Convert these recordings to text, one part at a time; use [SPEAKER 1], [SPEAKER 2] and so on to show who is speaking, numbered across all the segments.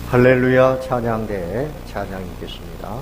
[SPEAKER 1] 할렐루야 찬양대에 찬양이 있겠습니다.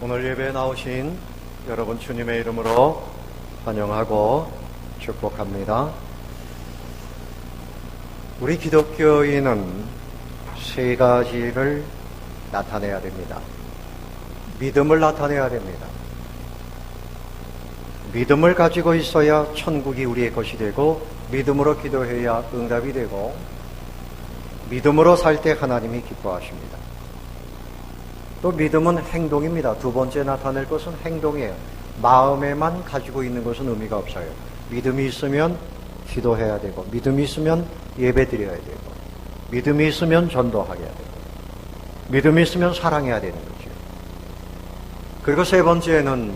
[SPEAKER 1] 오늘 예배에 나오신 여러분 주님의 이름으로 환영하고 축복합니다. 우리 기독교인은 세 가지를 나타내야 됩니다. 믿음을 나타내야 됩니다. 믿음을 가지고 있어야 천국이 우리의 것이 되고, 믿음으로 기도해야 응답이 되고, 믿음으로 살 때 하나님이 기뻐하십니다. 또 믿음은 행동입니다. 두 번째 나타낼 것은 행동이에요. 마음에만 가지고 있는 것은 의미가 없어요. 믿음이 있으면 기도해야 되고, 믿음이 있으면 예배 드려야 되고, 믿음이 있으면 전도하게 해야 되고, 믿음이 있으면 사랑해야 되는 거죠. 그리고 세 번째는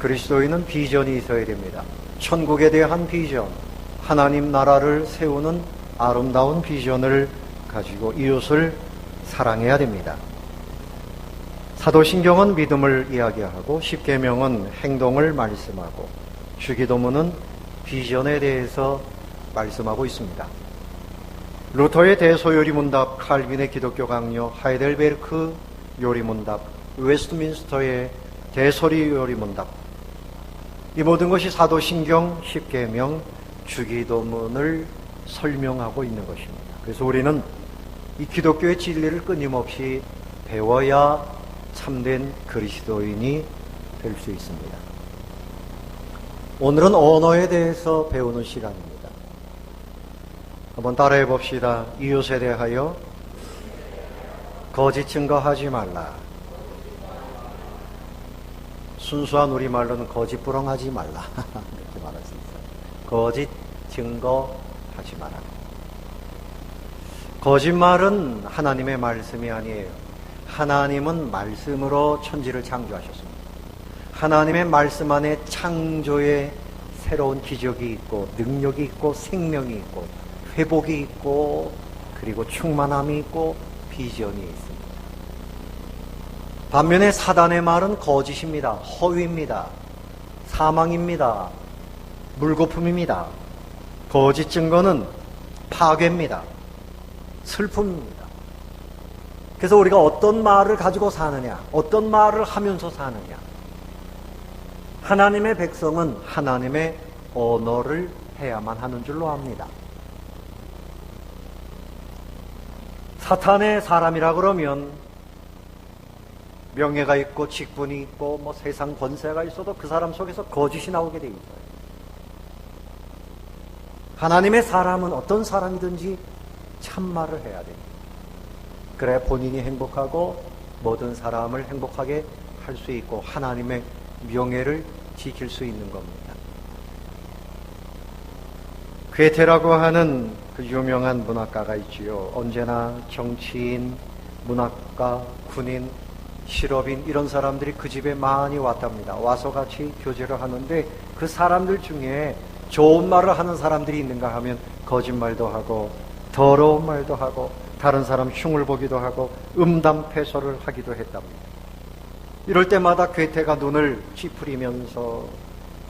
[SPEAKER 1] 그리스도인은 비전이 있어야 됩니다. 천국에 대한 비전, 하나님 나라를 세우는 아름다운 비전을 가지고 이웃을 사랑해야 됩니다. 사도신경은 믿음을 이야기하고 십계명은 행동을 말씀하고 주기도문은 비전에 대해서 말씀하고 있습니다. 루터의 대소요리문답, 칼빈의 기독교 강요, 하이델베르크 요리문답, 웨스트민스터의 대소요리문답, 이 모든 것이 사도신경, 십계명, 주기도문을 설명하고 있는 것입니다. 그래서 우리는 이 기독교의 진리를 끊임없이 배워야 참된 그리스도인이 될 수 있습니다. 오늘은 언어에 대해서 배우는 시간입니다. 한번 따라해 봅시다. 이웃에 대하여 거짓 증거하지 말라. 순수한 우리말로는 거짓부렁하지 말라. 이렇게 말할 수 있어요. 거짓 증거하지 마라. 거짓말은 하나님의 말씀이 아니에요. 하나님은 말씀으로 천지를 창조하셨습니다. 하나님의 말씀 안에 창조의 새로운 기적이 있고 능력이 있고 생명이 있고 회복이 있고 그리고 충만함이 있고 비전이 있습니다. 반면에 사단의 말은 거짓입니다. 허위입니다. 사망입니다. 물거품입니다. 거짓 증거는 파괴입니다. 슬픔입니다. 그래서 우리가 어떤 말을 가지고 사느냐, 어떤 말을 하면서 사느냐. 하나님의 백성은 하나님의 언어를 해야만 하는 줄로 압니다. 사탄의 사람이라 그러면 명예가 있고 직분이 있고 뭐 세상 권세가 있어도 그 사람 속에서 거짓이 나오게 돼 있어요. 하나님의 사람은 어떤 사람이든지 참말을 해야 됩니다. 그래야 본인이 행복하고 모든 사람을 행복하게 할 수 있고 하나님의 명예를 지킬 수 있는 겁니다. 괴테라고 하는 그 유명한 문학가가 있지요. 언제나 정치인, 문학가, 군인, 실업인 이런 사람들이 그 집에 많이 왔답니다. 와서 같이 교제를 하는데 그 사람들 중에 좋은 말을 하는 사람들이 있는가 하면 거짓말도 하고 더러운 말도 하고 다른 사람 흉을 보기도 하고 음담패소를 하기도 했답니다. 이럴 때마다 괴테가 눈을 찌푸리면서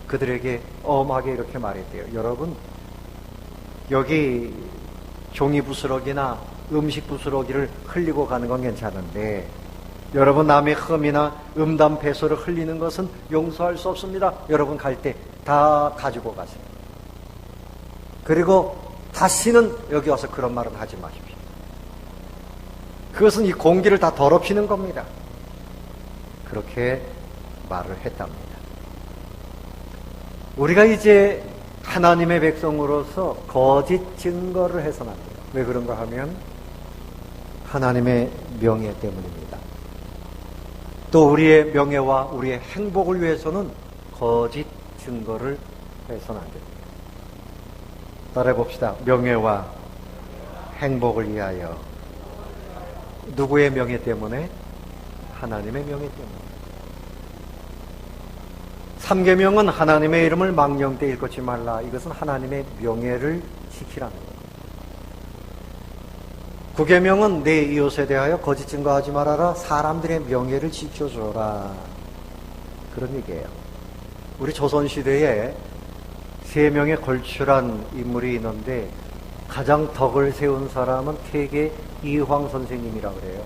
[SPEAKER 1] 그들에게 엄하게 이렇게 말했대요. 여러분, 여기 종이 부스러기나 음식 부스러기를 흘리고 가는 건 괜찮은데 여러분 남의 흠이나 음담패소를 흘리는 것은 용서할 수 없습니다. 여러분 갈 때 다 가지고 가세요. 그리고 다시는 여기 와서 그런 말은 하지 마십시오. 그것은 이 공기를 다 더럽히는 겁니다. 그렇게 말을 했답니다. 우리가 이제 하나님의 백성으로서 거짓 증거를 해서는 안 돼요. 왜 그런가 하면 하나님의 명예 때문입니다. 또 우리의 명예와 우리의 행복을 위해서는 거짓 증거를 해서는 안 됩니다. 따라해 봅시다. 명예와 행복을 위하여. 누구의 명예 때문에? 하나님의 명예 때문에. 3계명은 하나님의 이름을 망령되이 일컫지 말라. 이것은 하나님의 명예를 지키라는 것. 9계명은 내 이웃에 대하여 거짓 증거하지 말아라. 사람들의 명예를 지켜줘라. 그런 얘기예요. 우리 조선시대에 3명의 걸출한 인물이 있는데 가장 덕을 세운 사람은 태계 이황 선생님이라고 그래요.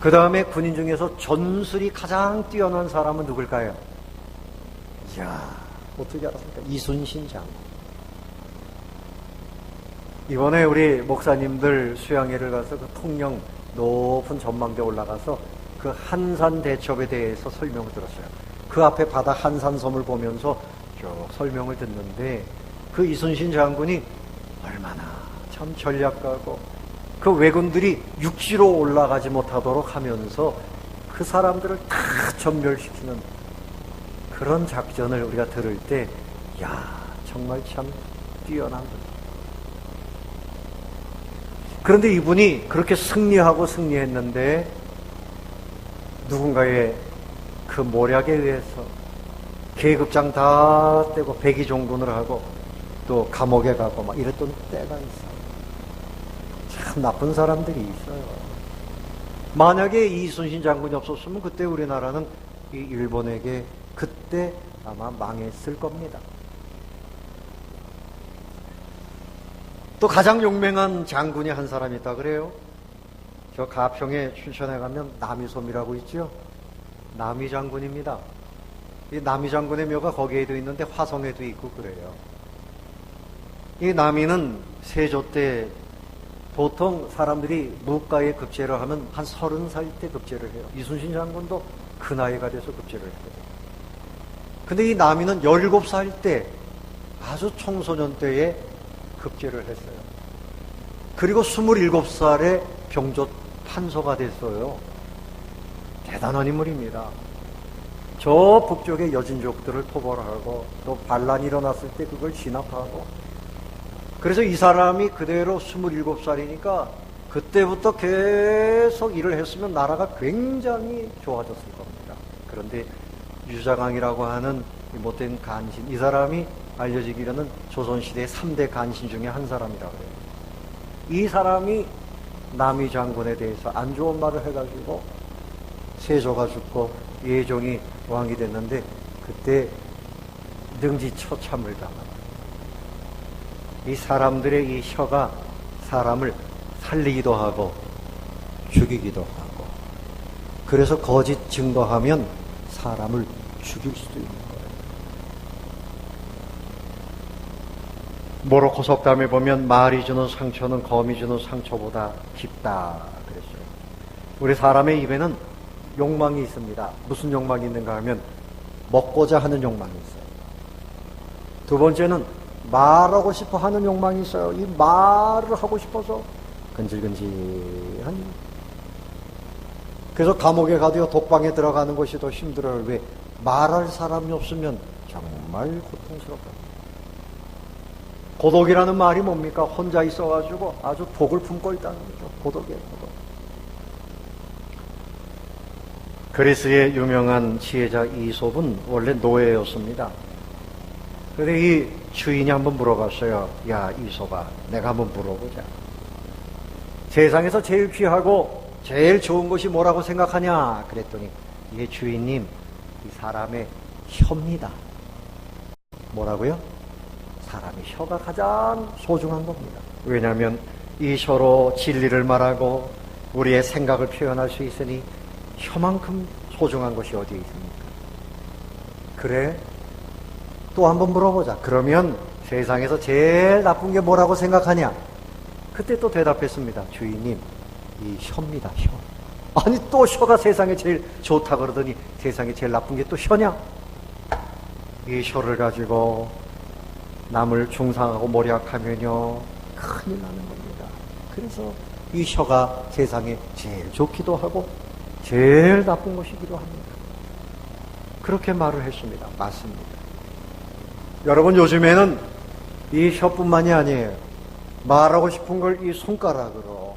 [SPEAKER 1] 그 다음에 군인 중에서 전술이 가장 뛰어난 사람은 누굴까요? 이야, 어떻게 알았습니까? 이순신 장군. 이번에 우리 목사님들 수양회를 가서 그 통영 높은 전망대에 올라가서 그 한산 대첩에 대해서 설명을 들었어요. 그 앞에 바다 한산섬을 보면서 쭉 설명을 듣는데 그 이순신 장군이 얼마나 참 전략가고 그 왜군들이 육지로 올라가지 못하도록 하면서 그 사람들을 다 전멸시키는 그런 작전을 우리가 들을 때, 야, 정말 참 뛰어난 것. 그런데 이분이 그렇게 승리했는데 누군가의 그 모략에 의해서 계급장 다 떼고 백의종군을 하고 또 감옥에 가고 막 이랬던 때가 있어요. 참 나쁜 사람들이 있어요. 만약에 이순신 장군이 없었으면 그때 우리나라는 이 일본에게 그때 아마 망했을 겁니다. 또 가장 용맹한 장군이 한 사람이 있다 그래요. 저 가평에 춘천에 가면 남이섬이라고 있죠. 남이 장군입니다. 이 남이 장군의 묘가 거기에도 있는데 화성에도 있고 그래요. 이 남이는 세조 때 보통 사람들이 묵가에 급제를 하면 한 30살 때 급제를 해요. 이순신 장군도 그 나이가 돼서 급제를 해요. 근데 이 남이는 17살 때 아주 청소년 때에 급제를 했어요. 그리고 27살에 병조 판서가 됐어요. 대단한 인물입니다. 저 북쪽의 여진족들을 토벌하고 또 반란이 일어났을 때 그걸 진압하고, 그래서 이 사람이 그대로 27살이니까 그때부터 계속 일을 했으면 나라가 굉장히 좋아졌을 겁니다. 그런데 유자강이라고 하는 못된 간신, 이 사람이 알려지기로는 조선시대의 3대 간신 중에 한 사람이라고 해요. 이 사람이 남이 장군에 대해서 안 좋은 말을 해가지고 세조가 죽고 예종이 왕이 됐는데 그때 능지처참을 당합니다. 이 사람들의 이 혀가 사람을 살리기도 하고 죽이기도 하고, 그래서 거짓 증거하면 사람을 죽일 수도 있는 거예요. 모로코 속담에 보면 말이 주는 상처는 검이 주는 상처보다 깊다 그랬어요. 우리 사람의 입에는 욕망이 있습니다. 무슨 욕망이 있는가 하면 먹고자 하는 욕망이 있어요. 두 번째는 말하고 싶어 하는 욕망이 있어요. 이 말을 하고 싶어서 근질근질한. 그래서 감옥에 가도요, 독방에 들어가는 것이 더 힘들어요. 왜? 말할 사람이 없으면 정말 고통스럽다. 고독이라는 말이 뭡니까? 혼자 있어가지고 아주 독을 품고 있다는 거죠. 고독이에요, 고독. 그리스의 유명한 지혜자 이솝은 원래 노예였습니다. 그런데 이 주인이 한번 물어봤어요. 야, 이솝아, 내가 한번 물어보자. 세상에서 제일 귀하고 제일 좋은 것이 뭐라고 생각하냐? 그랬더니, 예, 주인님, 이 사람의 혀입니다. 뭐라고요? 사람의 혀가 가장 소중한 겁니다. 왜냐하면 이 혀로 진리를 말하고 우리의 생각을 표현할 수 있으니 혀만큼 소중한 것이 어디에 있습니까? 그래? 또 한번 물어보자. 그러면 세상에서 제일 나쁜 게 뭐라고 생각하냐? 그때 또 대답했습니다. 주인님, 이 혀입니다, 혀. 아니, 또 혀가 세상에 제일 좋다 그러더니 세상에 제일 나쁜 게 또 혀냐? 이 혀를 가지고 남을 중상하고 모략하면요, 큰일 나는 겁니다. 그래서 이 혀가 세상에 제일 좋기도 하고 제일 나쁜 것이기도 합니다. 그렇게 말을 했습니다. 맞습니다. 여러분, 요즘에는 이 혀뿐만이 아니에요. 말하고 싶은 걸 이 손가락으로,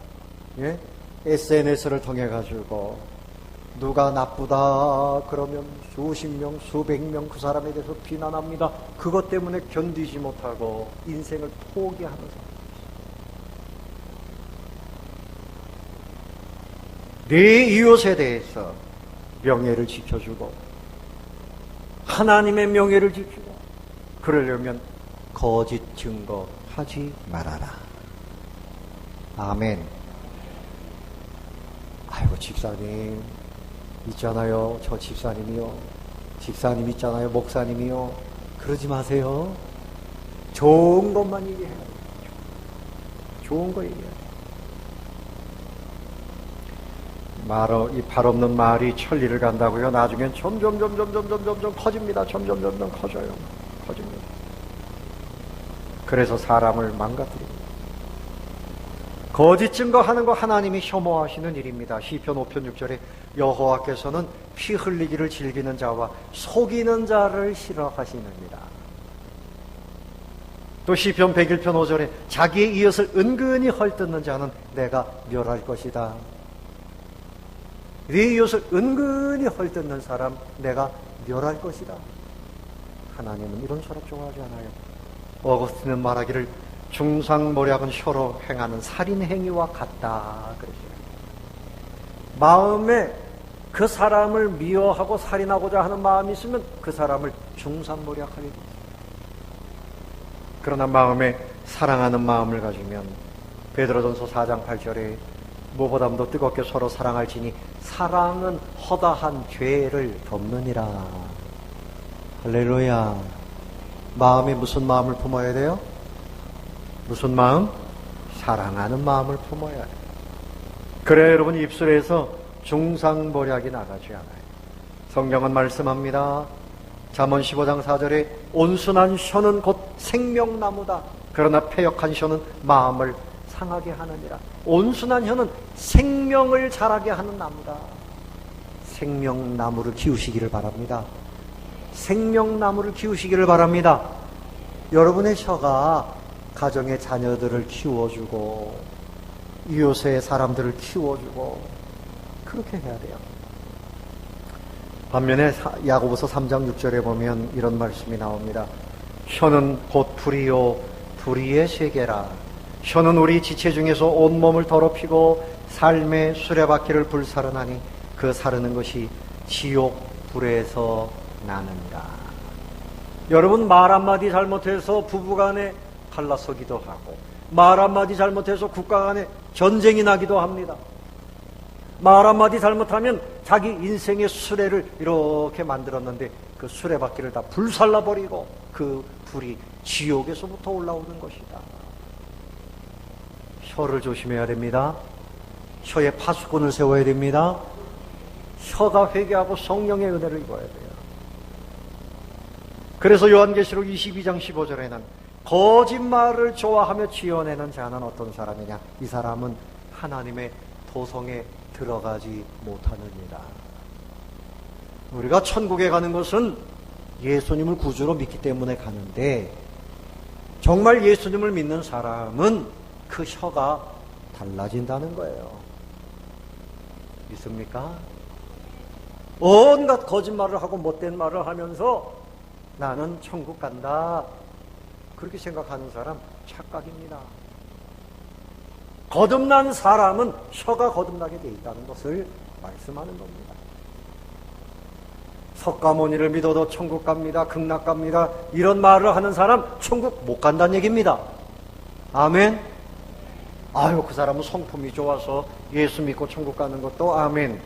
[SPEAKER 1] 예? SNS를 통해 가지고 누가 나쁘다 그러면 수십 명, 수백 명 그 사람에 대해서 비난합니다. 그것 때문에 견디지 못하고 인생을 포기하는 사람. 네 이웃에 대해서 명예를 지켜주고 하나님의 명예를 지키고, 그러려면 거짓 증거하지 말아라. 아멘. 아이고, 집사님 있잖아요. 저 집사님이요. 집사님 있잖아요. 목사님이요. 그러지 마세요. 좋은 것만 얘기해요. 좋은 거 얘기해요. 이 발 없는 말이 천리를 간다고요. 나중엔 점점 커집니다. 점점 커져요. 커집니다. 그래서 사람을 망가뜨립니다. 거짓 증거하는 거 하나님이 혐오하시는 일입니다. 시편 5편 6절에 여호와께서는 피 흘리기를 즐기는 자와 속이는 자를 싫어하시느니라. 또 시편 101편 5절에 자기의 이웃을 은근히 헐뜯는 자는 내가 멸할 것이다. 네 이웃을 은근히 헐뜯는 사람 내가 멸할 것이다. 하나님은 이런 사람 좋아하지 않아요. 어거스틴은 말하기를 중상모략은 혀로 행하는 살인 행위와 같다 그러죠. 마음에 그 사람을 미워하고 살인하고자 하는 마음이 있으면 그 사람을 중상모략하게 됩니다. 그러나 마음에 사랑하는 마음을 가지면 베드로전서 4장 8절에 무엇보다도 뜨겁게 서로 사랑할지니 사랑은 허다한 죄를 덮느니라. 할렐루야. 마음에 무슨 마음을 품어야 돼요? 무슨 마음? 사랑하는 마음을 품어야 해요. 그래야 여러분 입술에서 중상모략이 나가지 않아요. 성경은 말씀합니다. 잠언 15장 4절에 온순한 혀는 곧 생명나무다. 그러나 패역한 혀는 마음을 상하게 하느니라. 온순한 혀는 생명을 자라게 하는 나무다. 생명나무를 키우시기를 바랍니다. 생명나무를 키우시기를 바랍니다. 여러분의 혀가 가정의 자녀들을 키워주고 이웃의 사람들을 키워주고 그렇게 해야 돼요. 반면에 야고보서 3장 6절에 보면 이런 말씀이 나옵니다. 혀는 곧 불이요 불의의 세계라. 혀는 우리 지체 중에서 온몸을 더럽히고 삶의 수레바퀴를 불사르나니 그 사르는 것이 지옥 불에서 나느니라. 여러분 말 한마디 잘못해서 부부간에 갈라서기도 하고 말 한마디 잘못해서 국가 간에 전쟁이 나기도 합니다. 말 한마디 잘못하면 자기 인생의 수레를 이렇게 만들었는데 그 수레바퀴를 다 불살라버리고 그 불이 지옥에서부터 올라오는 것이다. 혀를 조심해야 됩니다. 혀에 파수꾼을 세워야 됩니다. 혀가 회개하고 성령의 은혜를 입어야 돼요. 그래서 요한계시록 22장 15절에는 거짓말을 좋아하며 지어내는 자는 어떤 사람이냐? 이 사람은 하나님의 도성에 들어가지 못하느니라. 우리가 천국에 가는 것은 예수님을 구주로 믿기 때문에 가는데 정말 예수님을 믿는 사람은 그 혀가 달라진다는 거예요. 믿습니까? 온갖 거짓말을 하고 못된 말을 하면서 나는 천국 간다 그렇게 생각하는 사람 착각입니다. 거듭난 사람은 혀가 거듭나게 돼 있다는 것을 말씀하는 겁니다. 석가모니를 믿어도 천국 갑니다. 극락 갑니다. 이런 말을 하는 사람 천국 못 간다는 얘기입니다. 아멘. 아유 그 사람은 성품이 좋아서 예수 믿고 천국 가는 것도 아멘.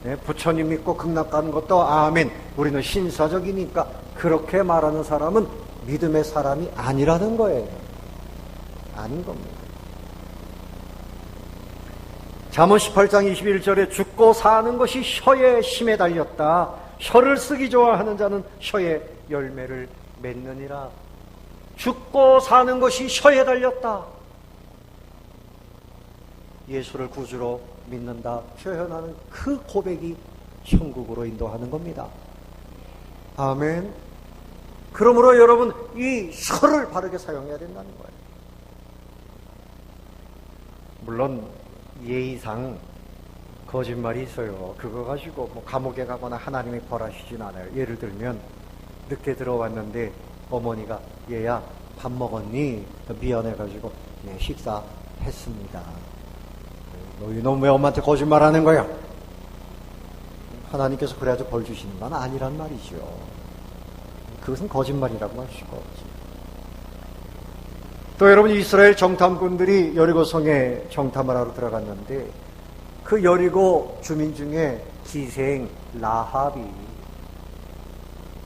[SPEAKER 1] 네, 부처님 믿고 극락 가는 것도 아멘. 우리는 신사적이니까 그렇게 말하는 사람은 믿음의 사람이 아니라는 거예요. 아닌 겁니다. 잠언 18장 21절에 죽고 사는 것이 혀의 힘에 달렸다. 혀를 쓰기 좋아하는 자는 혀의 열매를 맺느니라. 죽고 사는 것이 혀에 달렸다. 예수를 구주로 믿는다 표현하는 그 고백이 천국으로 인도하는 겁니다. 아멘. 그러므로 여러분 이 혀를 바르게 사용해야 된다는 거예요. 물론 예의상 거짓말이 있어요. 그거 가지고 뭐 감옥에 가거나 하나님이 벌하시진 않아요. 예를 들면 늦게 들어왔는데 어머니가 얘야 밥 먹었니? 미안해가지고 네 식사했습니다. 너희 왜 엄마한테 거짓말하는 거야? 하나님께서 그래야지 벌 주시는 건 아니란 말이죠. 그것은 거짓말이라고 할 수가 없지. 또 여러분 이스라엘 정탐꾼들이 여리고성에 정탐을 하러 들어갔는데 그 여리고 주민 중에 기생 라합이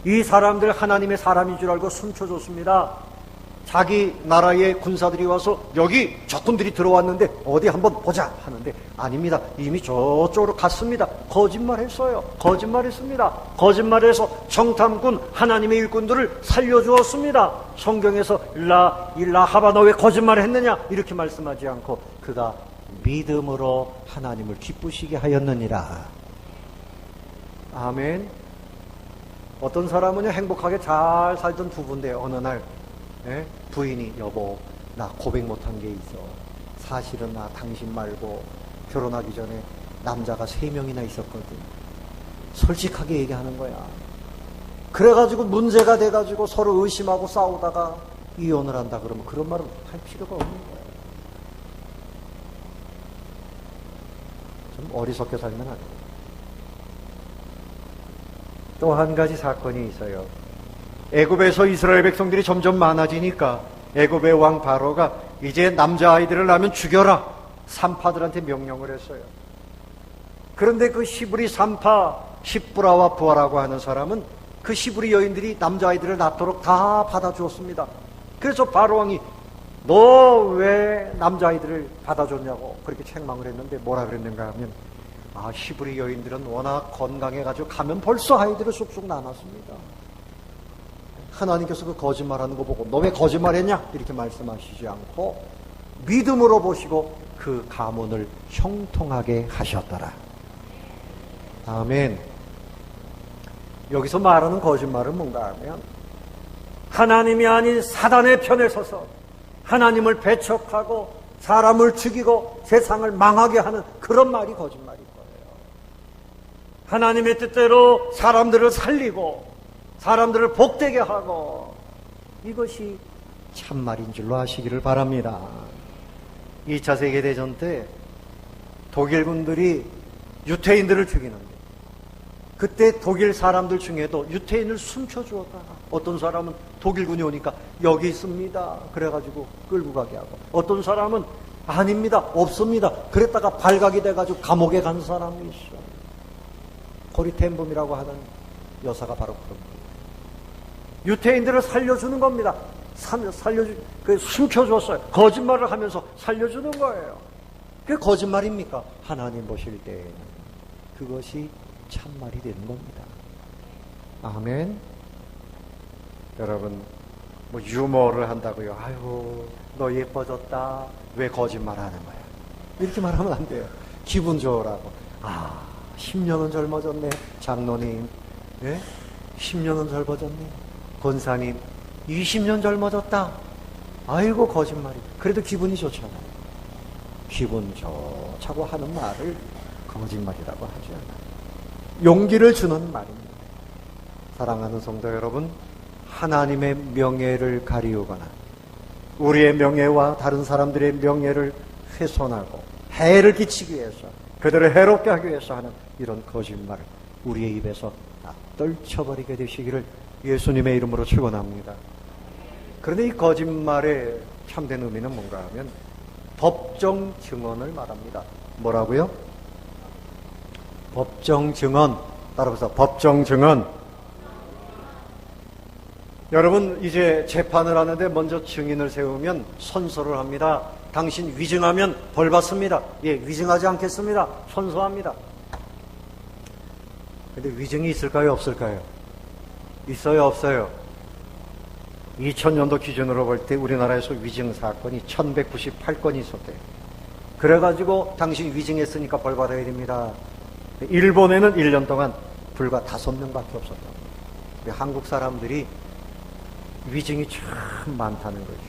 [SPEAKER 1] 이 사람들 하나님의 사람인 줄 알고 숨겨줬습니다. 자기 나라의 군사들이 와서 여기 적군들이 들어왔는데 어디 한번 보자 하는데 아닙니다. 이미 저쪽으로 갔습니다. 거짓말했어요. 거짓말했습니다. 거짓말해서 정탐군 하나님의 일꾼들을 살려주었습니다. 성경에서 이 라합아 너 왜 거짓말했느냐 이렇게 말씀하지 않고 그가 믿음으로 하나님을 기쁘시게 하였느니라. 아멘. 어떤 사람은 행복하게 잘 살던 부부인데 어느 날 부인이 여보 나 고백 못한 게 있어. 사실은 나 당신 말고 결혼하기 전에 남자가 3명이나 있었거든. 솔직하게 얘기하는 거야. 그래가지고 문제가 돼가지고 서로 의심하고 싸우다가 이혼을 한다 그러면 그런 말은 할 필요가 없는 거야. 좀 어리석게 살면 안 돼. 또 한 가지 사건이 있어요. 애굽에서 이스라엘 백성들이 점점 많아지니까 애굽의 왕 바로가 이제 남자아이들을 낳으면 죽여라, 산파들한테 명령을 했어요. 그런데 그 시브리 산파 십브라와 부하라고 하는 사람은 그 시브리 여인들이 남자아이들을 낳도록 다 받아주었습니다. 그래서 바로 왕이 너 왜 남자아이들을 받아줬냐고 그렇게 책망을 했는데 뭐라 그랬는가 하면 시브리 여인들은 워낙 건강해가지고 가면 벌써 아이들을 쑥쑥 낳았습니다. 하나님께서 그 거짓말하는 거 보고 너 왜 거짓말했냐 이렇게 말씀하시지 않고 믿음으로 보시고 그 가문을 형통하게 하셨더라. 아멘. 여기서 말하는 거짓말은 뭔가 하면 하나님이 아닌 사단의 편에 서서 하나님을 배척하고 사람을 죽이고 세상을 망하게 하는 그런 말이 거짓말일 거예요. 하나님의 뜻대로 사람들을 살리고 사람들을 복되게 하고 이것이 참말인 줄로 아시기를 바랍니다. 2차 세계대전 때 독일군들이 유태인들을 죽이는데 그때 독일 사람들 중에도 유태인을 숨겨주었다. 어떤 사람은 독일군이 오니까 여기 있습니다. 그래가지고 끌고 가게 하고 어떤 사람은 아닙니다. 없습니다. 그랬다가 발각이 돼가지고 감옥에 간 사람이 있어. 코리텐붐이라고 하는 여사가 바로 그런 거예요. 유태인들을 살려주는 겁니다. 숨겨줬어요. 거짓말을 하면서 살려주는 거예요. 그게 거짓말입니까? 하나님 보실 때에는 그것이 참말이 되는 겁니다. 아멘. 여러분, 뭐 유머를 한다고요. 아이고, 너 예뻐졌다. 왜 거짓말하는 거야? 이렇게 말하면 안 돼요. 기분 좋으라고. 10년은 젊어졌네. 장로님, 예? 10년은 젊어졌네. 권사님, 20년 젊어졌다. 아이고, 거짓말이. 그래도 기분이 좋잖아요. 기분 좋자고 하는 말을 거짓말이라고 하지 않아요. 용기를 주는 말입니다. 사랑하는 성도 여러분, 하나님의 명예를 가리우거나 우리의 명예와 다른 사람들의 명예를 훼손하고 해를 끼치기 위해서 그들을 해롭게 하기 위해서 하는 이런 거짓말을 우리의 입에서 다 떨쳐버리게 되시기를 예수님의 이름으로 축원합니다. 그런데 이 거짓말의 참된 의미는 뭔가 하면 법정 증언을 말합니다. 뭐라고요? 법정 증언. 따라서 법정 증언. 여러분, 이제 재판을 하는데 먼저 증인을 세우면 선서를 합니다. 당신 위증하면 벌 받습니다. 예, 위증하지 않겠습니다. 선서합니다. 근데 위증이 있을까요? 없을까요? 있어요? 없어요? 2000년도 기준으로 볼 때 우리나라에서 위증 사건이 1198건이 있었대요. 그래가지고 당신 위증했으니까 벌 받아야 됩니다. 일본에는 1년 동안 불과 5명밖에 없었다. 한국 사람들이 위증이 참 많다는 거죠.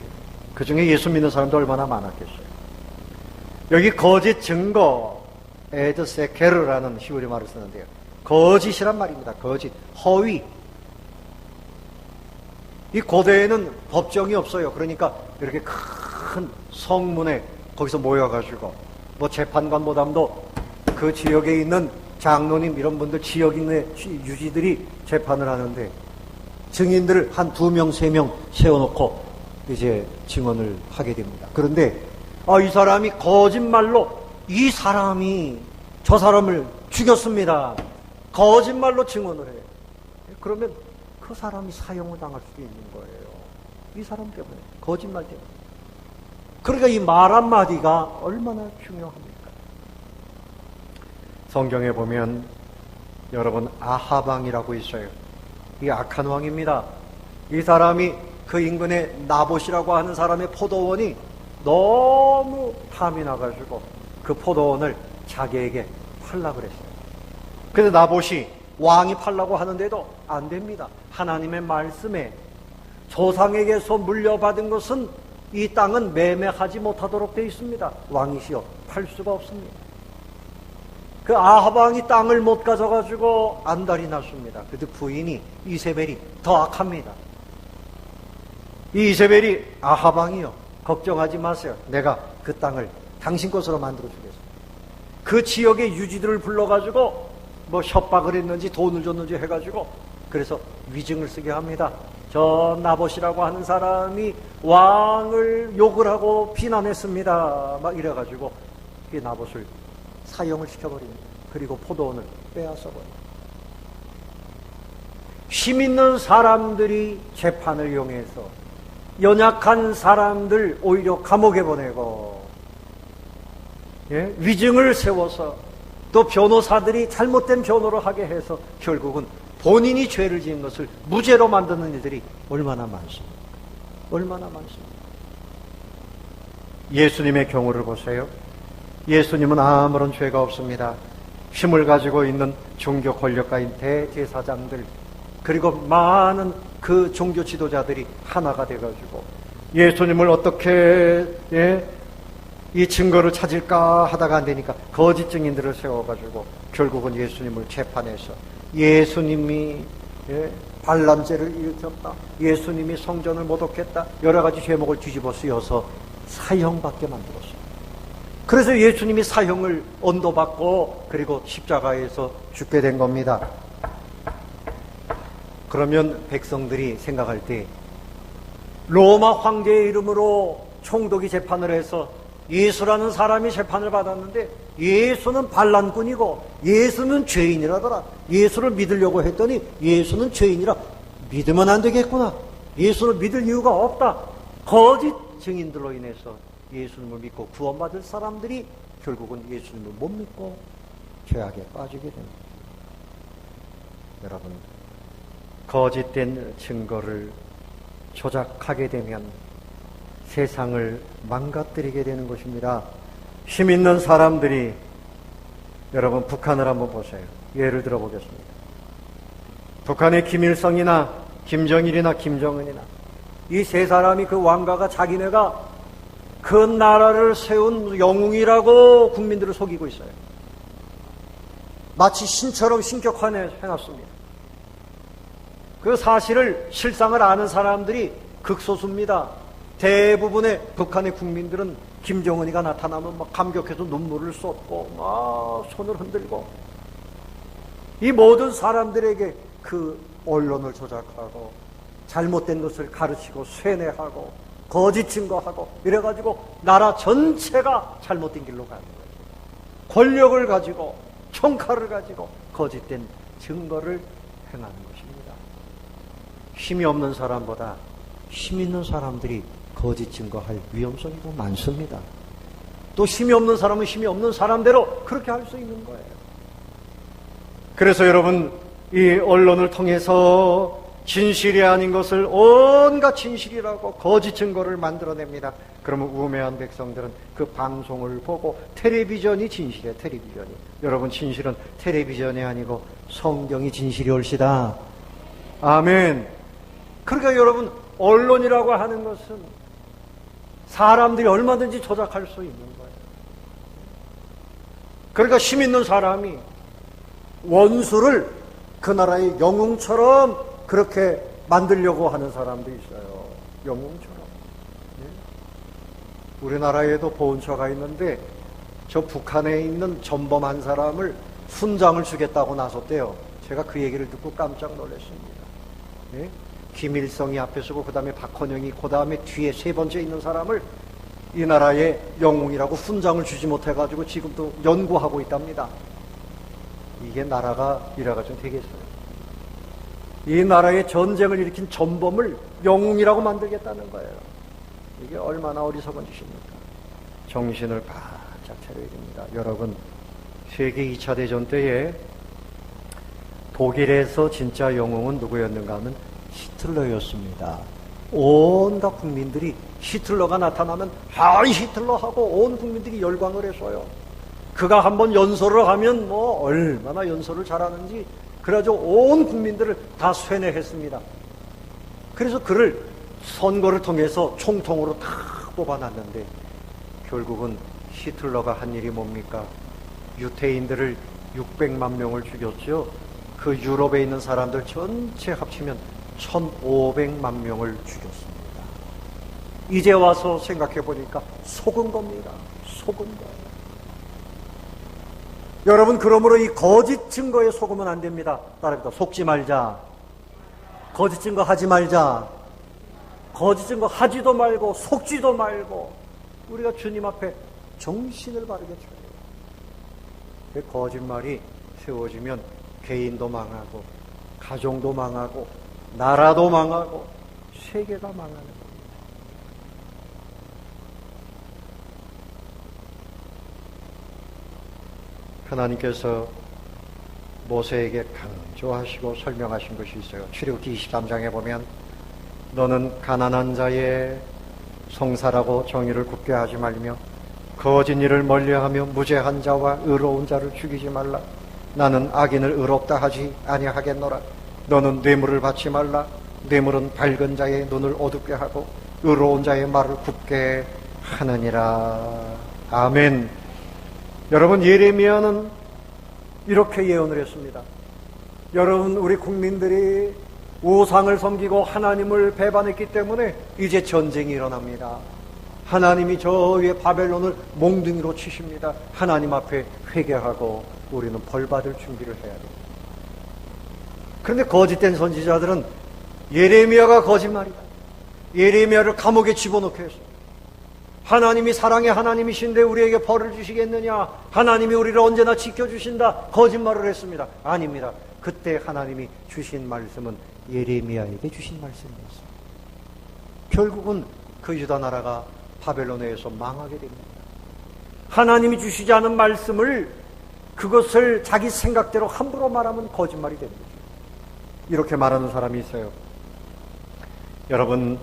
[SPEAKER 1] 그 중에 예수 믿는 사람도 얼마나 많았겠어요. 여기 거짓 증거, 에드세케르라는 히브리 말을 쓰는데요. 거짓이란 말입니다. 거짓, 허위. 이 고대에는 법정이 없어요. 그러니까 이렇게 큰 성문에 거기서 모여가지고 뭐 재판관보다도 그 지역에 있는 장로님 이런 분들 지역 있는 유지들이 재판을 하는데 증인들을 한 2명, 3명 세워놓고 이제 증언을 하게 됩니다. 그런데 이 사람이 거짓말로 이 사람이 저 사람을 죽였습니다. 거짓말로 증언을 해요. 그러면 그 사람이 사형을 당할 수도 있는 거예요. 이 사람 때문에, 거짓말 때문에. 그러니까 이 말 한마디가 얼마나 중요합니까? 성경에 보면 여러분 아하방이라고 있어요. 이 악한 왕입니다. 이 사람이 그 인근에 나봇이라고 하는 사람의 포도원이 너무 탐이 나가지고 그 포도원을 자기에게 팔라고 그랬어요. 그래서 나봇이 왕이 팔라고 하는데도 안 됩니다. 하나님의 말씀에 조상에게서 물려받은 것은 이 땅은 매매하지 못하도록 되어 있습니다. 왕이시여 팔 수가 없습니다. 그 아합 왕이 땅을 못 가져가지고 안달이 났습니다. 그때 부인이 이세벨이 더 악합니다. 이 이세벨이 아합 왕이요, 걱정하지 마세요. 내가 그 땅을 당신 것으로 만들어 주겠습니다. 그 지역의 유지들을 불러가지고 뭐 협박을 했는지 돈을 줬는지 해가지고 그래서 위증을 쓰게 합니다. 저 나봇이라고 하는 사람이 왕을 욕을 하고 비난했습니다. 막 이래가지고 이 나봇을 사형을 시켜버립니다. 그리고 포도원을 빼앗아버립니다. 힘 있는 사람들이 재판을 이용해서 연약한 사람들 오히려 감옥에 보내고, 예? 위증을 세워서 또 변호사들이 잘못된 변호를 하게 해서 결국은 본인이 죄를 지은 것을 무죄로 만드는 이들이 얼마나 많습니까? 얼마나 많습니까? 예수님의 경우를 보세요. 예수님은 아무런 죄가 없습니다. 힘을 가지고 있는 종교 권력가인 대제사장들, 그리고 많은 그 종교 지도자들이 하나가 돼가지고 예수님을 어떻게, 이 증거를 찾을까 하다가 안 되니까 거짓 증인들을 세워가지고 결국은 예수님을 재판해서 예수님이 반란죄를 일으켰다, 예수님이 성전을 모독했다, 여러 가지 죄목을 뒤집어 쓰여서 사형받게 만들었어요. 그래서 예수님이 사형을 언도받고 그리고 십자가에서 죽게 된 겁니다. 그러면 백성들이 생각할 때 로마 황제의 이름으로 총독이 재판을 해서 예수라는 사람이 재판을 받았는데 예수는 반란꾼이고 예수는 죄인이라더라. 예수를 믿으려고 했더니 예수는 죄인이라 믿으면 안 되겠구나. 예수를 믿을 이유가 없다. 거짓 증인들로 인해서 예수님을 믿고 구원받을 사람들이 결국은 예수님을 못 믿고 죄악에 빠지게 됩니다. 여러분, 거짓된 증거를 조작하게 되면 세상을 망가뜨리게 되는 것입니다. 힘 있는 사람들이, 여러분 북한을 한번 보세요. 예를 들어 보겠습니다. 북한의 김일성이나 김정일이나 김정은이나 이 세 사람이, 그 왕가가 자기네가 그 나라를 세운 영웅이라고 국민들을 속이고 있어요. 마치 신처럼 신격화해놨습니다. 그 사실을, 실상을 아는 사람들이 극소수입니다. 대부분의 북한의 국민들은 김정은이가 나타나면 막 감격해서 눈물을 쏟고 막 손을 흔들고, 이 모든 사람들에게 그 언론을 조작하고 잘못된 것을 가르치고 쇠뇌하고 거짓 증거하고 이래가지고 나라 전체가 잘못된 길로 가는 거예요. 권력을 가지고, 총칼을 가지고 거짓된 증거를 행하는 것입니다. 힘이 없는 사람보다 힘 있는 사람들이 거짓 증거할 위험성이 더 많습니다. 또 힘이 없는 사람은 힘이 없는 사람대로 그렇게 할 수 있는 거예요. 그래서 여러분, 이 언론을 통해서 진실이 아닌 것을 온갖 진실이라고 거짓 증거를 만들어냅니다. 그러면 우매한 백성들은 그 방송을 보고 텔레비전이 진실이에요. 텔레비전이. 여러분, 진실은 텔레비전이 아니고 성경이 진실이 옳시다. 아멘. 그러니까 여러분, 언론이라고 하는 것은 사람들이 얼마든지 조작할 수 있는 거예요. 그러니까 힘 있는 사람이 원수를 그 나라의 영웅처럼 그렇게 만들려고 하는 사람도 있어요. 영웅처럼. 우리나라에도 보훈처가 있는데 저 북한에 있는 전범한 사람을 훈장을 주겠다고 나섰대요. 제가 그 얘기를 듣고 깜짝 놀랐습니다. 김일성이 앞에 서고 그 다음에 박헌영이 그 다음에 뒤에 세 번째 있는 사람을 이 나라의 영웅이라고 훈장을 주지 못해가지고 지금도 연구하고 있답니다. 이게 나라가 이래가지고 되겠어요? 이 나라의 전쟁을 일으킨 전범을 영웅이라고 만들겠다는 거예요. 이게 얼마나 어리석은 짓입니까? 정신을 바짝 차려야 됩니다. 여러분, 세계 2차 대전 때에 독일에서 진짜 영웅은 누구였는가 하면 히틀러였습니다. 온갖 국민들이 히틀러가 나타나면 히틀러하고 온 국민들이 열광을 했어요. 그가 한번 연설을 하면 뭐 얼마나 연설을 잘하는지, 그래가지고 온 국민들을 다 쇠뇌했습니다. 그래서 그를 선거를 통해서 총통으로 다 뽑아놨는데 결국은 히틀러가 한 일이 뭡니까? 유태인들을 600만 명을 죽였죠. 그 유럽에 있는 사람들 전체 합치면 1500만 명을 죽였습니다. 이제 와서 생각해 보니까 속은 겁니다. 속은 거예요. 여러분, 그러므로 이 거짓 증거에 속으면 안 됩니다. 따라합니다. 속지 말자. 거짓 증거 하지 말자. 거짓 증거 하지도 말고 속지도 말고 우리가 주님 앞에 정신을 바르게 차려야 돼요. 그 거짓말이 세워지면 개인도 망하고 가정도 망하고 나라도 망하고 세계가 망하는 겁니다. 하나님께서 모세에게 강조하시고 설명하신 것이 있어요. 출애굽기 23장에 보면 너는 가난한 자의 송사라고 정의를 굽게 하지 말며 거짓 일을 멀리하며 무죄한 자와 의로운 자를 죽이지 말라. 나는 악인을 의롭다 하지 아니하겠노라. 너는 뇌물을 받지 말라. 뇌물은 밝은 자의 눈을 어둡게 하고 의로운 자의 말을 굽게 하느니라. 아멘. 여러분, 예레미야는 이렇게 예언을 했습니다. 여러분, 우리 국민들이 우상을 섬기고 하나님을 배반했기 때문에 이제 전쟁이 일어납니다. 하나님이 저 위에 바벨론을 몽둥이로 치십니다. 하나님 앞에 회개하고 우리는 벌받을 준비를 해야 됩니다. 그런데 거짓된 선지자들은 예레미야가 거짓말이다. 예레미야를 감옥에 집어넣게 했습니다. 하나님이 사랑의 하나님이신데 우리에게 벌을 주시겠느냐? 하나님이 우리를 언제나 지켜주신다. 거짓말을 했습니다. 아닙니다. 그때 하나님이 주신 말씀은 예레미야에게 주신 말씀이었습니다. 결국은 그 유다 나라가 바벨론에 의해서 망하게 됩니다. 하나님이 주시지 않은 말씀을 그것을 자기 생각대로 함부로 말하면 거짓말이 됩니다. 이렇게 말하는 사람이 있어요. 여러분,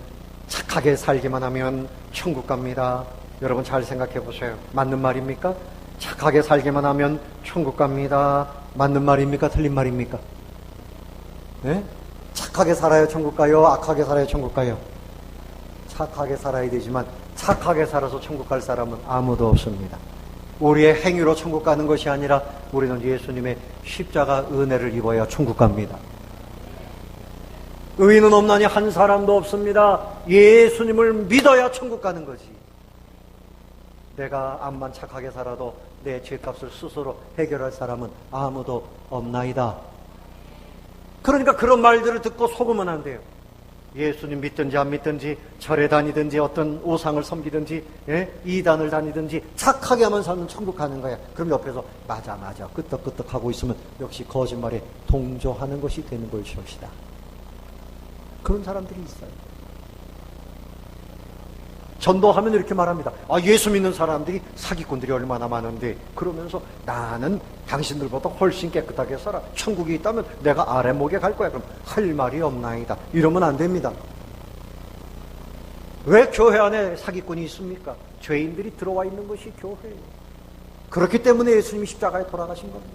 [SPEAKER 1] 착하게 살기만 하면 천국 갑니다. 여러분 잘 생각해 보세요. 맞는 말입니까? 착하게 살기만 하면 천국 갑니다. 맞는 말입니까? 틀린 말입니까? 네? 착하게 살아야 천국 가요? 악하게 살아야 천국 가요? 착하게 살아야 되지만 착하게 살아서 천국 갈 사람은 아무도 없습니다. 우리의 행위로 천국 가는 것이 아니라 우리는 예수님의 십자가 은혜를 입어야 천국 갑니다. 의인은 없나니 한 사람도 없습니다. 예수님을 믿어야 천국 가는 거지. 내가 암만 착하게 살아도 내 죄값을 스스로 해결할 사람은 아무도 없나이다. 그러니까 그런 말들을 듣고 속으면 안 돼요. 예수님 믿든지 안 믿든지 절에 다니든지 어떤 우상을 섬기든지 이단을 다니든지 착하게 하면 사는 천국 가는 거야. 그럼 옆에서 맞아 끄떡끄떡 하고 있으면 역시 거짓말에 동조하는 것이 되는 것이옵시다. 그런 사람들이 있어요. 전도하면 이렇게 말합니다. 예수 믿는 사람들이 사기꾼들이 얼마나 많은데 그러면서 나는 당신들보다 훨씬 깨끗하게 살아. 천국이 있다면 내가 아래목에 갈 거야. 그럼 할 말이 없나이다. 이러면 안 됩니다. 왜 교회 안에 사기꾼이 있습니까? 죄인들이 들어와 있는 것이 교회예요. 그렇기 때문에 예수님이 십자가에 돌아가신 겁니다.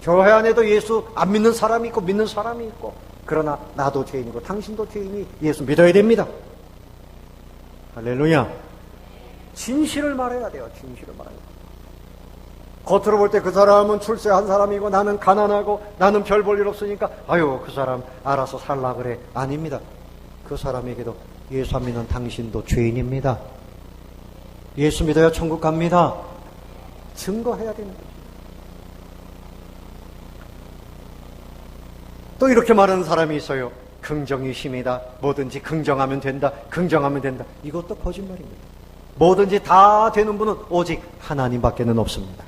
[SPEAKER 1] 교회 안에도 예수 안 믿는 사람이 있고 믿는 사람이 있고, 그러나 나도 죄인이고 당신도 죄인이 예수 믿어야 됩니다. 할렐루야. 진실을 말해야 돼요. 진실을 말해야 돼요. 겉으로 볼 때 그 사람은 출세한 사람이고 나는 가난하고 나는 별 볼 일 없으니까 그 사람 알아서 살라 그래. 아닙니다. 그 사람에게도 예수 안 믿는 당신도 죄인입니다. 예수 믿어야 천국 갑니다. 증거해야 되는 거죠. 또 이렇게 말하는 사람이 있어요. 긍정이 힘이다. 뭐든지 긍정하면 된다. 긍정하면 된다. 이것도 거짓말입니다. 뭐든지 다 되는 분은 오직 하나님밖에는 없습니다.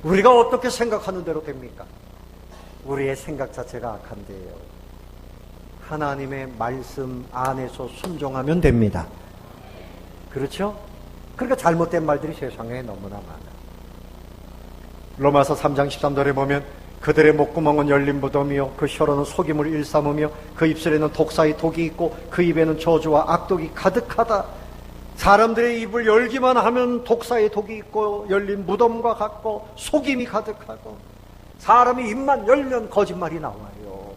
[SPEAKER 1] 우리가 어떻게 생각하는 대로 됩니까? 우리의 생각 자체가 악한데요. 하나님의 말씀 안에서 순종하면 됩니다. 그렇죠? 그러니까 잘못된 말들이 세상에 너무나 많아요. 로마서 3장 13절에 보면 그들의 목구멍은 열린 무덤이요 그 혀로는 속임을 일삼으며 그 입술에는 독사의 독이 있고 그 입에는 저주와 악독이 가득하다. 사람들의 입을 열기만 하면 독사의 독이 있고 열린 무덤과 같고 속임이 가득하고, 사람이 입만 열면 거짓말이 나와요.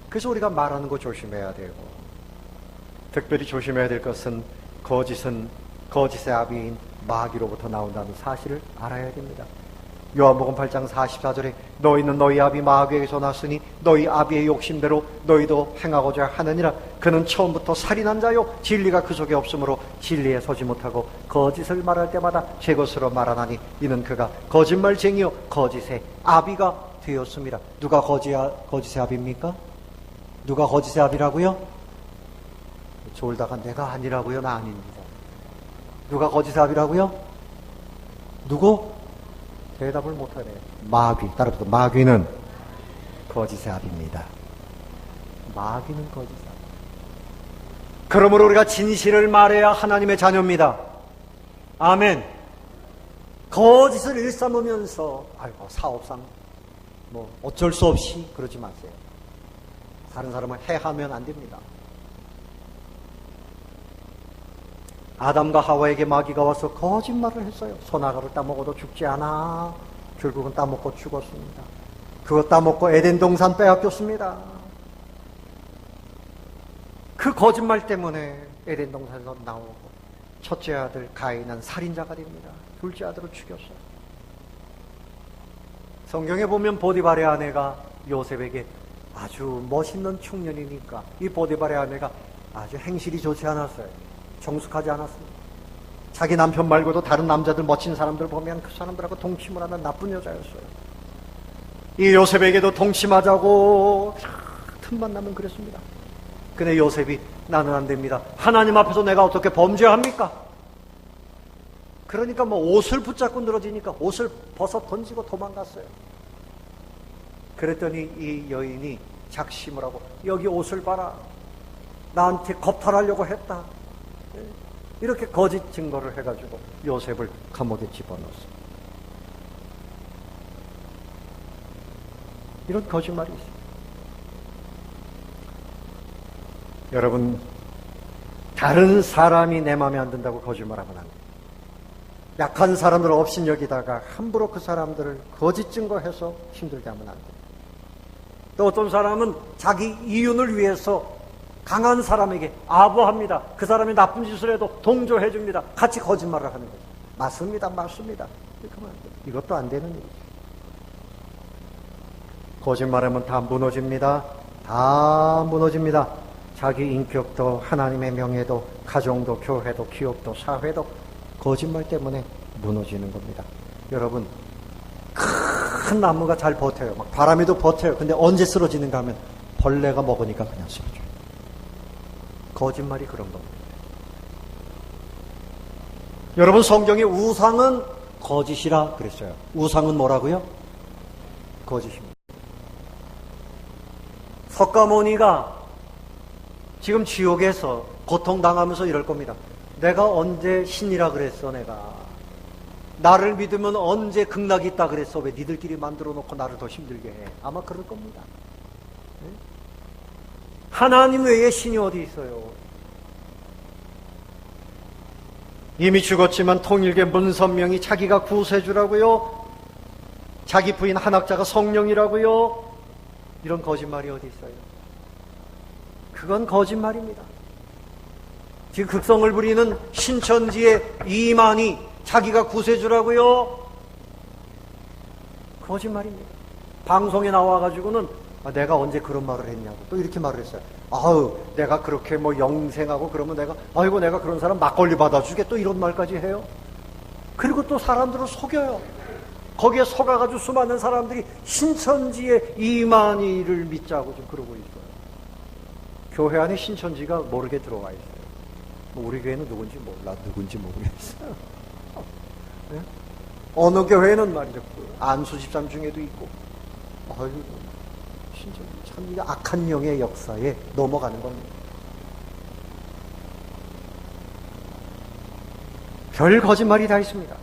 [SPEAKER 1] 그래서 우리가 말하는 거 조심해야 되고, 특별히 조심해야 될 것은 거짓은 거짓의 아비인 마귀로부터 나온다는 사실을 알아야 됩니다. 요한복음 8장 44절에 너희는 너희 아비 마귀에게서 났으니 너희 아비의 욕심대로 너희도 행하고자 하느니라. 그는 처음부터 살인한 자요 진리가 그 속에 없으므로 진리에 서지 못하고 거짓을 말할 때마다 제 것으로 말하나니 이는 그가 거짓말쟁이요 거짓의 아비가 되었습니다. 누가 거짓의 아비입니까? 누가 거짓의 아비라고요? 졸다가 내가 아니라고요? 나 아닙니다. 누가 거짓의 아비라고요? 누구? 대답을 못하네요. 마귀. 따라서 마귀는 거짓의 아비입니다. 마귀는 거짓의 아비. 그러므로 우리가 진실을 말해야 하나님의 자녀입니다. 아멘. 거짓을 일삼으면서 아이고 사업상 뭐 어쩔 수 없이 그러지 마세요. 다른 사람을 해하면 안 됩니다. 아담과 하와에게 마귀가 와서 거짓말을 했어요. 선악과를 따먹어도 죽지 않아. 결국은 따먹고 죽었습니다. 그거 따먹고 에덴 동산 빼앗겼습니다. 그 거짓말 때문에 에덴 동산에서 나오고 첫째 아들 가인은 살인자가 됩니다. 둘째 아들을 죽였어요. 성경에 보면 보디발의 아내가 요셉에게 아주 멋있는 청년이니까 이 보디발의 아내가 아주 행실이 좋지 않았어요. 정숙하지 않았습니다. 자기 남편 말고도 다른 남자들 멋진 사람들 보면 그 사람들하고 동침을 하는 나쁜 여자였어요. 이 요셉에게도 동침하자고 틈만 나면 그랬습니다. 근데 요셉이 나는 안 됩니다. 하나님 앞에서 내가 어떻게 범죄합니까? 그러니까 뭐 옷을 붙잡고 늘어지니까 옷을 벗어 던지고 도망갔어요. 그랬더니 이 여인이 작심을 하고 여기 옷을 봐라. 나한테 겁탈하려고 했다. 이렇게 거짓 증거를 해가지고 요셉을 감옥에 집어넣었어요. 이런 거짓말이 있어요. 여러분, 다른 사람이 내 마음에 안 든다고 거짓말하면 안 돼요. 약한 사람들을 업신여기다가 함부로 그 사람들을 거짓 증거해서 힘들게 하면 안 돼요. 또 어떤 사람은 자기 이윤을 위해서 강한 사람에게 아부합니다. 그 사람이 나쁜 짓을 해도 동조해 줍니다. 같이 거짓말을 하는 거죠. 맞습니다. 맞습니다. 이렇게 하면 안 돼요. 이것도 안 되는 일이죠. 거짓말하면 다 무너집니다. 다 무너집니다. 자기 인격도 하나님의 명예도 가정도 교회도 기업도 사회도 거짓말 때문에 무너지는 겁니다. 여러분, 큰 나무가 잘 버텨요. 막 바람에도 버텨요. 근데 언제 쓰러지는가 하면 벌레가 먹으니까 그냥 쓰러져요. 거짓말이 그런 겁니다. 여러분, 성경의 우상은 거짓이라 그랬어요. 우상은 뭐라고요? 거짓입니다. 석가모니가 지금 지옥에서 고통당하면서 이럴 겁니다. 내가 언제 신이라 그랬어? 내가 나를 믿으면 언제 극락이 있다 그랬어? 왜 니들끼리 만들어 놓고 나를 더 힘들게 해? 아마 그럴 겁니다. 네? 하나님 외에 신이 어디 있어요? 이미 죽었지만 통일교 문선명이 자기가 구세주라고요? 자기 부인 한학자가 성령이라고요? 이런 거짓말이 어디 있어요? 그건 거짓말입니다. 지금 극성을 부리는 신천지의 이만희 자기가 구세주라고요? 거짓말입니다. 방송에 나와가지고는 내가 언제 그런 말을 했냐고 또 이렇게 말을 했어요. 아우, 내가 그렇게 뭐 영생하고 그러면 내가 아이고 내가 그런 사람 막걸리 받아주게 또 이런 말까지 해요. 그리고 또 사람들을 속여요. 거기에 속아가지고 수많은 사람들이 신천지의 이만희를 믿자고 좀 그러고 있어요. 교회 안에 신천지가 모르게 들어와 있어요. 뭐 우리 교회는 누군지 몰라, 누군지 모르겠어요. 네? 어느 교회는 말이죠, 안수 집사님 중에도 있고, 아이고, 신천지 참 이게 악한 영의 역사에 넘어가는 겁니다. 별 거짓말이 다 있습니다.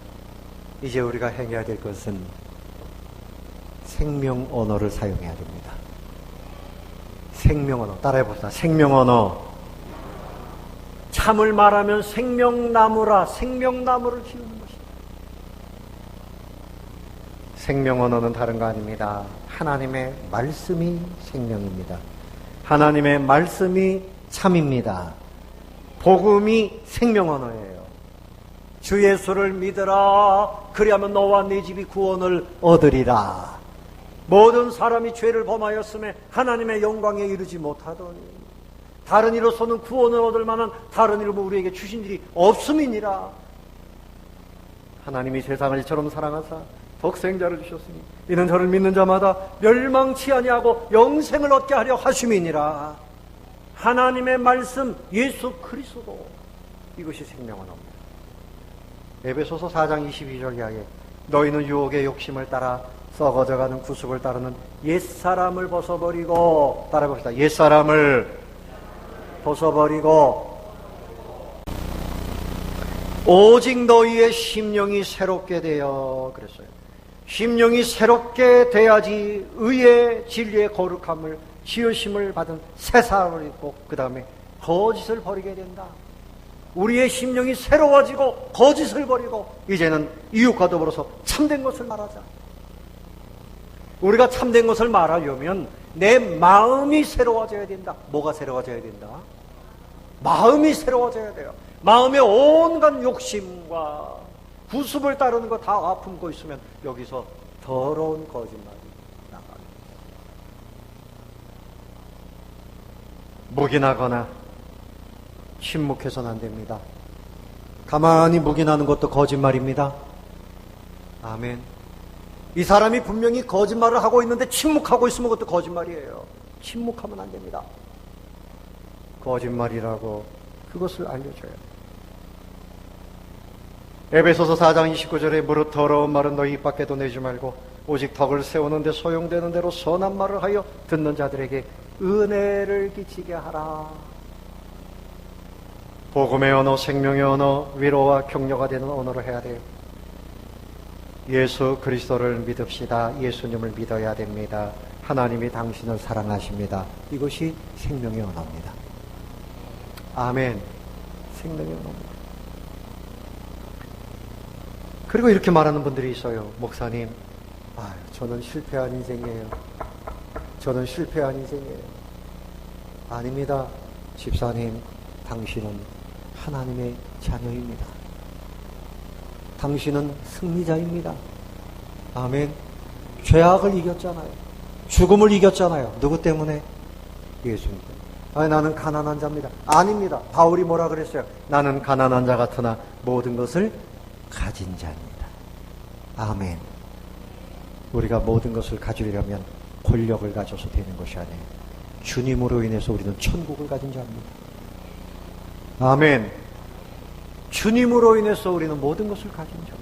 [SPEAKER 1] 이제 우리가 행해야 될 것은 생명 언어를 사용해야 됩니다. 생명 언어. 따라해봅시다. 생명 언어. 참을 말하면 생명나무라. 생명나무를 키우는 것입니다. 생명 언어는 다른 거 아닙니다. 하나님의 말씀이 생명입니다. 하나님의 말씀이 참입니다. 복음이 생명 언어예요. 주 예수를 믿으라. 그리하면 너와 네 집이 구원을 얻으리라. 모든 사람이 죄를 범하였음에 하나님의 영광에 이르지 못하더니 다른 이로서는 구원을 얻을 만한 다른 이름을 우리에게 주신 일이 없음이니라. 하나님이 세상을 이처럼 사랑하사 독생자를 주셨으니 이는 저를 믿는 자마다 멸망치 아니하고 영생을 얻게 하려 하심이니라. 하나님의 말씀 예수 그리스도, 이것이 생명은 없다. 에베소서 4장 22절 이하에 너희는 유혹의 욕심을 따라 썩어져가는 구습을 따르는 옛사람을 벗어버리고, 따라해봅시다. 옛사람을 벗어버리고 오직 너희의 심령이 새롭게 되어, 그랬어요. 심령이 새롭게 돼야지 의의 진리의 거룩함을, 지으심을 받은 새 사람을 입고 그 다음에 거짓을 버리게 된다. 우리의 심령이 새로워지고 거짓을 버리고 이제는 이웃과 더불어서 참된 것을 말하자. 우리가 참된 것을 말하려면 내 마음이 새로워져야 된다. 뭐가 새로워져야 된다? 마음이 새로워져야 돼요. 마음의 온갖 욕심과 구습을 따르는 거 다 아픔고 있으면 여기서 더러운 거짓말이 나가요. 묵인하거나 침묵해서는 안 됩니다. 가만히 묵인하는 것도 거짓말입니다. 아멘. 이 사람이 분명히 거짓말을 하고 있는데 침묵하고 있으면 그것도 거짓말이에요. 침묵하면 안 됩니다. 거짓말이라고 그것을 알려줘요. 에베소서 4장 29절에 무릇 더러운 말은 너희 입 밖에도 내지 말고 오직 덕을 세우는데 소용되는 대로 선한 말을 하여 듣는 자들에게 은혜를 끼치게 하라. 복음의 언어, 생명의 언어, 위로와 격려가 되는 언어로 해야 돼요. 예수 그리스도를 믿읍시다. 예수님을 믿어야 됩니다. 하나님이 당신을 사랑하십니다. 이것이 생명의 언어입니다. 아멘. 생명의 언어입니다. 그리고 이렇게 말하는 분들이 있어요. 목사님, 저는 실패한 인생이에요. 저는 실패한 인생이에요. 아닙니다. 집사님, 당신은 하나님의 자녀입니다. 당신은 승리자입니다. 아멘. 죄악을 이겼잖아요. 죽음을 이겼잖아요. 누구 때문에? 예수님 때문에. 나는 가난한 자입니다. 아닙니다. 바울이 뭐라 그랬어요? 나는 가난한 자 같으나 모든 것을 가진 자입니다. 아멘. 우리가 모든 것을 가지려면 권력을 가져서 되는 것이 아니에요. 주님으로 인해서 우리는 천국을 가진 자입니다. 아멘. 주님으로 인해서 우리는 모든 것을 가진 자입니다.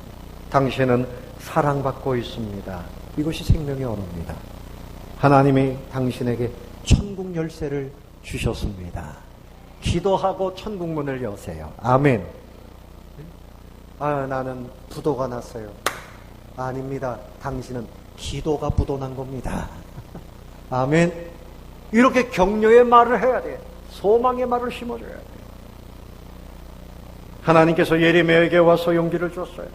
[SPEAKER 1] 당신은 사랑받고 있습니다. 이것이 생명의 언어입니다. 하나님이 당신에게 천국 열쇠를 주셨습니다. 기도하고 천국 문을 여세요. 아멘. 나는 부도가 났어요. 아닙니다. 당신은 기도가 부도난 겁니다. 아멘. 이렇게 격려의 말을 해야 돼. 소망의 말을 심어줘야 돼. 하나님께서 예레미야에게 와서 용기를 줬어요.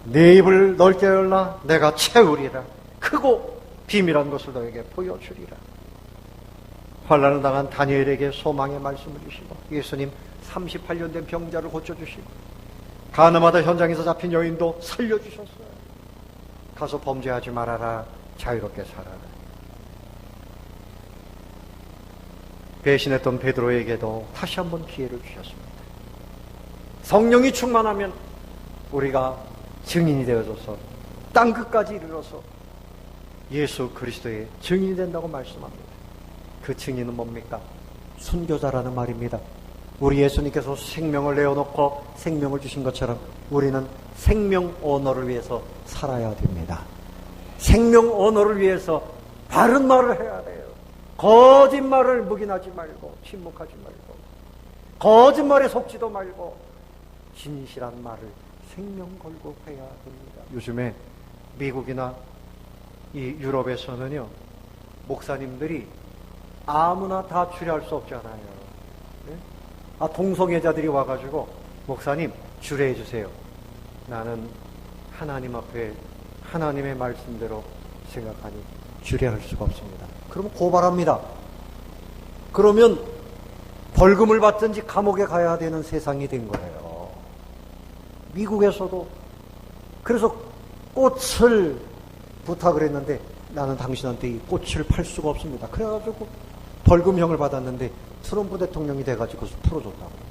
[SPEAKER 1] 네 입을 넓게 열라. 내가 채우리라. 크고 비밀한 것을 너에게 보여주리라. 환난을 당한 다니엘에게 소망의 말씀을 주시고, 예수님 38년 된 병자를 고쳐주시고, 가늠하다 현장에서 잡힌 여인도 살려주셨어요. 가서 범죄하지 말아라. 자유롭게 살아라. 배신했던 베드로에게도 다시 한번 기회를 주셨습니다. 성령이 충만하면 우리가 증인이 되어져서 땅끝까지 이르러서 예수 그리스도의 증인이 된다고 말씀합니다. 그 증인은 뭡니까? 순교자라는 말입니다. 우리 예수님께서 생명을 내어놓고 생명을 주신 것처럼 우리는 생명 언어를 위해서 살아야 됩니다. 생명 언어를 위해서 바른 말을 해야 돼요. 거짓말을 묵인하지 말고, 침묵하지 말고, 거짓말에 속지도 말고 진실한 말을 생명 걸고 해야 됩니다. 요즘에 미국이나 이 유럽에서는요, 목사님들이 아무나 다 주례할 수 없잖아요. 네? 동성애자들이 와가지고 목사님 주례해 주세요. 나는 하나님 앞에 하나님의 말씀대로 생각하니 주례할 수가 없습니다. 그러면 고발합니다. 그러면 벌금을 받든지 감옥에 가야 되는 세상이 된 거예요. 미국에서도. 그래서 꽃을 부탁을 했는데 나는 당신한테 이 꽃을 팔 수가 없습니다. 그래가지고 벌금형을 받았는데 트럼프 대통령이 돼가지고 풀어줬다고.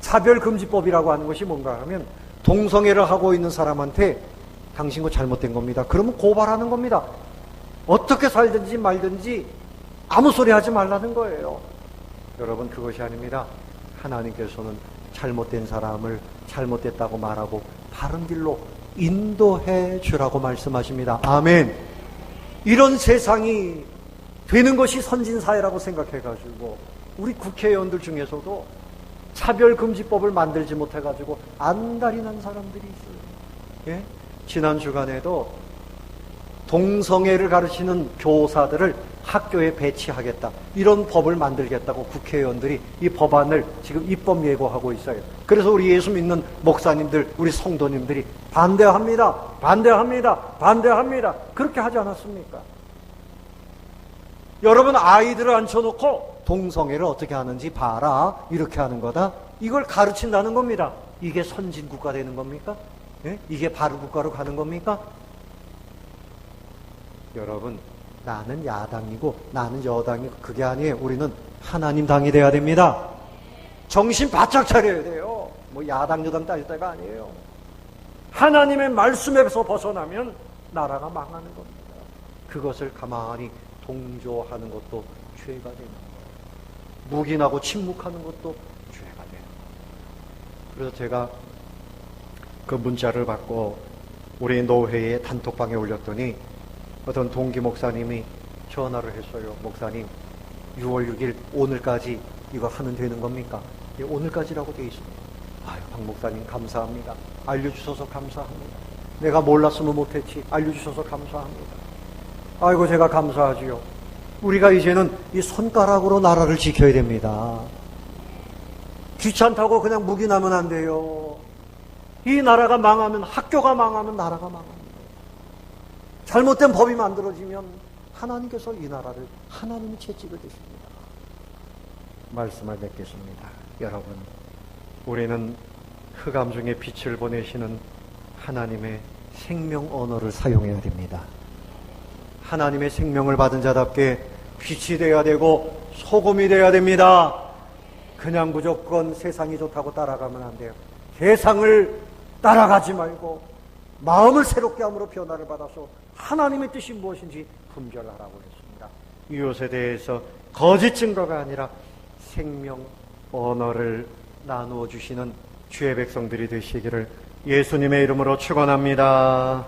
[SPEAKER 1] 차별금지법이라고 하는 것이 뭔가 하면 동성애를 하고 있는 사람한테 당신 거 잘못된 겁니다. 그러면 고발하는 겁니다. 어떻게 살든지 말든지 아무 소리 하지 말라는 거예요. 여러분, 그것이 아닙니다. 하나님께서는 잘못된 사람을 잘못됐다고 말하고 바른 길로 인도해 주라고 말씀하십니다. 아멘. 이런 세상이 되는 것이 선진사회라고 생각해가지고 우리 국회의원들 중에서도 차별금지법을 만들지 못해가지고 안달이 난 사람들이 있어요. 예? 지난 주간에도 동성애를 가르치는 교사들을 학교에 배치하겠다, 이런 법을 만들겠다고 국회의원들이 이 법안을 지금 입법 예고하고 있어요. 그래서 우리 예수 믿는 목사님들, 우리 성도님들이 반대합니다, 반대합니다, 반대합니다, 그렇게 하지 않았습니까? 여러분, 아이들을 앉혀놓고 동성애를 어떻게 하는지 봐라, 이렇게 하는 거다, 이걸 가르친다는 겁니다. 이게 선진국가 되는 겁니까? 예? 이게 바른 국가로 가는 겁니까? 여러분, 나는 야당이고 나는 여당이고 그게 아니에요. 우리는 하나님 당이 돼야 됩니다. 정신 바짝 차려야 돼요. 뭐 야당 여당 따질 때가 아니에요. 하나님의 말씀에서 벗어나면 나라가 망하는 겁니다. 그것을 가만히 동조하는 것도 죄가 되는 거예요. 묵인하고 침묵하는 것도 죄가 돼요. 그래서 제가 그 문자를 받고 우리 노회의 단톡방에 올렸더니 어떤 동기 목사님이 전화를 했어요. 목사님, 6월 6일 오늘까지 이거 하면 되는 겁니까? 예, 오늘까지라고 되어 있습니다. 아유, 박 목사님 감사합니다. 알려주셔서 감사합니다. 내가 몰랐으면 못했지. 알려주셔서 감사합니다. 아이고, 제가 감사하지요. 우리가 이제는 이 손가락으로 나라를 지켜야 됩니다. 귀찮다고 그냥 묵인하면 안 돼요. 이 나라가 망하면, 학교가 망하면 나라가 망합니다. 잘못된 법이 만들어지면 하나님께서 이 나라를 하나님이 채찍을 드십니다. 말씀을 맺겠습니다. 여러분, 우리는 흑암 중에 빛을 보내시는 하나님의 생명 언어를 사용해야 됩니다. 하나님의 생명을 받은 자답게 빛이 되어야 되고 소금이 되어야 됩니다. 그냥 무조건 세상이 좋다고 따라가면 안 돼요. 세상을 따라가지 말고 마음을 새롭게 함으로 변화를 받아서 하나님의 뜻이 무엇인지 분별하라고 했습니다. 이것에 대해서 거짓 증거가 아니라 생명 언어를 나누어 주시는 주의 백성들이 되시기를 예수님의 이름으로 축원합니다.